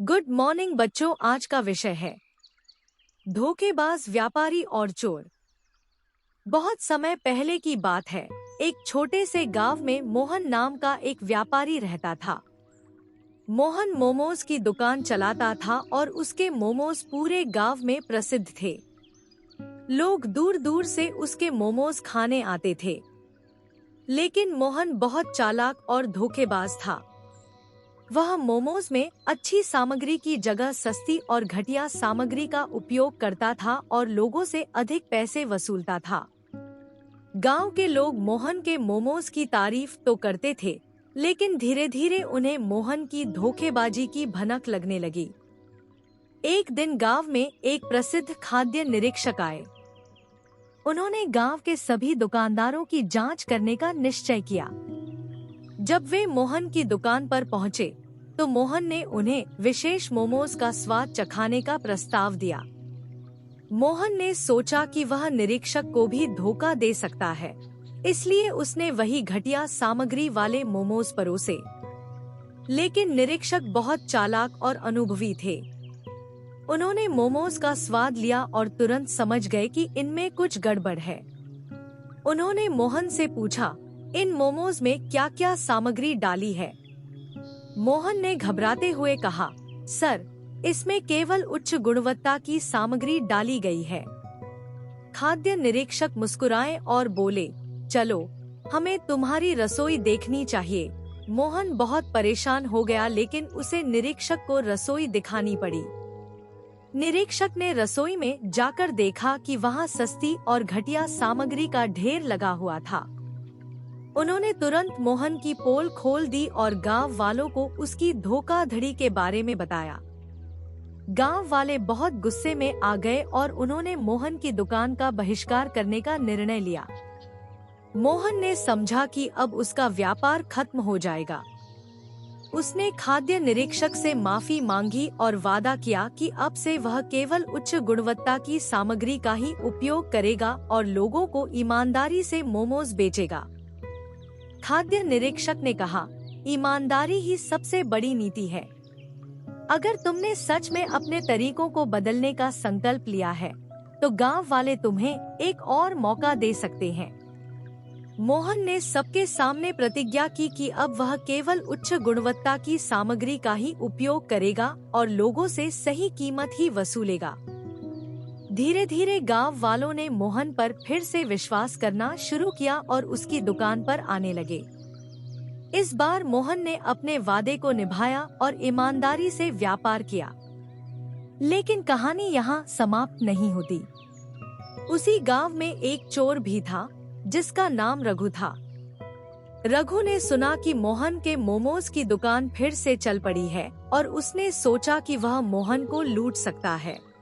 Good morning बच्चों। आज का विषय है धोखेबाज व्यापारी और चोर। बहुत समय पहले की बात है। एक छोटे से गांव में मोहन नाम का एक व्यापारी रहता था। मोहन मोमोज की दुकान चलाता था और उसके मोमोज पूरे गांव में प्रसिद्ध थे। लोग दूर दूर से उसके मोमोज खाने आते थे। लेकिन मोहन बहुत चालाक और धोखेबाज था। वह मोमोज में अच्छी सामग्री की जगह सस्ती और घटिया सामग्री का उपयोग करता था और लोगों से अधिक पैसे वसूलता था। गांव के लोग मोहन के मोमोज की तारीफ तो करते थे, लेकिन धीरे धीरे उन्हें मोहन की धोखेबाजी की भनक लगने लगी। एक दिन गांव में एक प्रसिद्ध खाद्य निरीक्षक आए। उन्होंने गांव के सभी दुकानदारों की जांच करने का निश्चय किया। जब वे मोहन की दुकान पर पहुंचे, तो मोहन ने उन्हें विशेष मोमोज का स्वाद चखाने का प्रस्ताव दिया। मोहन ने सोचा कि वह निरीक्षक को भी धोखा दे सकता है, इसलिए उसने वही घटिया सामग्री वाले मोमोज परोसे। लेकिन निरीक्षक बहुत चालाक और अनुभवी थे। उन्होंने मोमोज का स्वाद लिया और तुरंत समझ गए कि इनमें कुछ गड़बड़ है। उन्होंने मोहन से पूछा, इन मोमोज में क्या क्या सामग्री डाली है? मोहन ने घबराते हुए कहा, सर, इसमें केवल उच्च गुणवत्ता की सामग्री डाली गई है। खाद्य निरीक्षक मुस्कुराए और बोले, चलो, हमें तुम्हारी रसोई देखनी चाहिए। मोहन बहुत परेशान हो गया, लेकिन उसे निरीक्षक को रसोई दिखानी पड़ी। निरीक्षक ने रसोई में जाकर देखा कि वहाँ सस्ती और घटिया सामग्री का ढेर लगा हुआ था। उन्होंने तुरंत मोहन की पोल खोल दी और गांव वालों को उसकी धोखाधड़ी के बारे में बताया। गांव वाले बहुत गुस्से में आ गए और उन्होंने मोहन की दुकान का बहिष्कार करने का निर्णय लिया। मोहन ने समझा कि अब उसका व्यापार खत्म हो जाएगा। उसने खाद्य निरीक्षक से माफी मांगी और वादा किया कि अब से वह केवल उच्च गुणवत्ता की सामग्री का ही उपयोग करेगा और लोगों को ईमानदारी से मोमोज बेचेगा। खाद्य निरीक्षक ने कहा, ईमानदारी ही सबसे बड़ी नीति है। अगर तुमने सच में अपने तरीकों को बदलने का संकल्प लिया है, तो गांव वाले तुम्हें एक और मौका दे सकते हैं। मोहन ने सबके सामने प्रतिज्ञा की कि अब वह केवल उच्च गुणवत्ता की सामग्री का ही उपयोग करेगा और लोगों से सही कीमत ही वसूलेगा। धीरे धीरे गांव वालों ने मोहन पर फिर से विश्वास करना शुरू किया और उसकी दुकान पर आने लगे। इस बार मोहन ने अपने वादे को निभाया और ईमानदारी से व्यापार किया। लेकिन कहानी यहाँ समाप्त नहीं होती। उसी गांव में एक चोर भी था, जिसका नाम रघु था। रघु ने सुना कि मोहन के मोमोज की दुकान फिर से चल पड़ी है और उसने सोचा कि वह मोहन को लूट सकता है।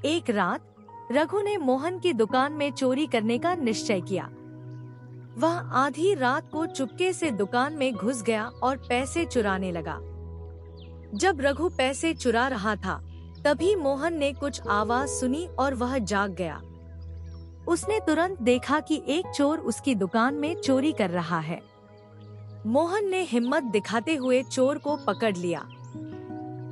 एक रात रघु ने मोहन की दुकान में चोरी करने का निश्चय किया। वह आधी रात को चुपके से दुकान में घुस गया और पैसे चुराने लगा। जब रघु पैसे चुरा रहा था, तभी मोहन ने कुछ आवाज सुनी और वह जाग गया। उसने तुरंत देखा कि एक चोर उसकी दुकान में चोरी कर रहा है। मोहन ने हिम्मत दिखाते हुए चोर को पकड़ लिया।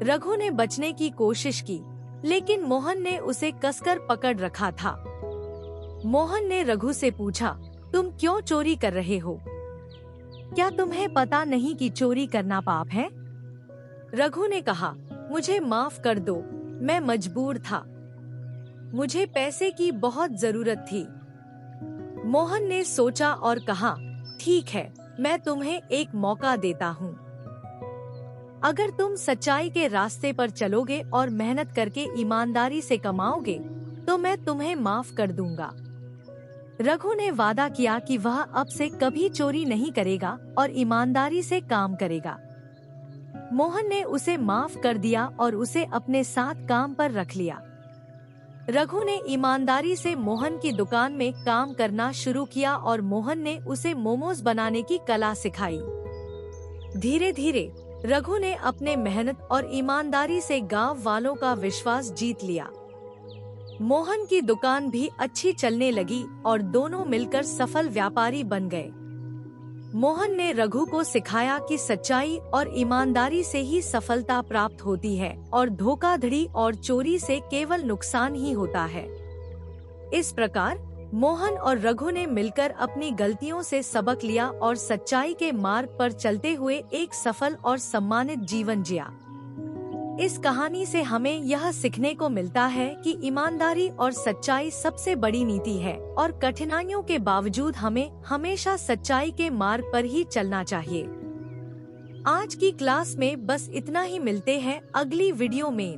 रघु ने बचने की कोशिश की, लेकिन मोहन ने उसे कसकर पकड़ रखा था। मोहन ने रघु से पूछा, तुम क्यों चोरी कर रहे हो? क्या तुम्हें पता नहीं कि चोरी करना पाप है? रघु ने कहा, मुझे माफ कर दो, मैं मजबूर था। मुझे पैसे की बहुत जरूरत थी। मोहन ने सोचा और कहा, ठीक है, मैं तुम्हें एक मौका देता हूँ। अगर तुम सच्चाई के रास्ते पर चलोगे और मेहनत करके ईमानदारी से कमाओगे, तो मैं तुम्हें माफ कर दूंगा। रघु ने वादा किया कि वह अब से कभी चोरी नहीं करेगा और ईमानदारी से काम करेगा। मोहन ने उसे माफ कर दिया और उसे अपने साथ काम पर रख लिया। रघु ने ईमानदारी से मोहन की दुकान में काम करना शुरू किया और मोहन ने उसे मोमोज बनाने की कला सिखाई। धीरे धीरे रघु ने अपने मेहनत और ईमानदारी से गांव वालों का विश्वास जीत लिया। मोहन की दुकान भी अच्छी चलने लगी और दोनों मिलकर सफल व्यापारी बन गए। मोहन ने रघु को सिखाया कि सच्चाई और ईमानदारी से ही सफलता प्राप्त होती है और धोखाधड़ी और चोरी से केवल नुकसान ही होता है। इस प्रकार मोहन और रघु ने मिलकर अपनी गलतियों से सबक लिया और सच्चाई के मार्ग पर चलते हुए एक सफल और सम्मानित जीवन जिया। इस कहानी से हमें यह सीखने को मिलता है कि ईमानदारी और सच्चाई सबसे बड़ी नीति है और कठिनाइयों के बावजूद हमें हमेशा सच्चाई के मार्ग पर ही चलना चाहिए। आज की क्लास में बस इतना ही, मिलते हैं अगली वीडियो में।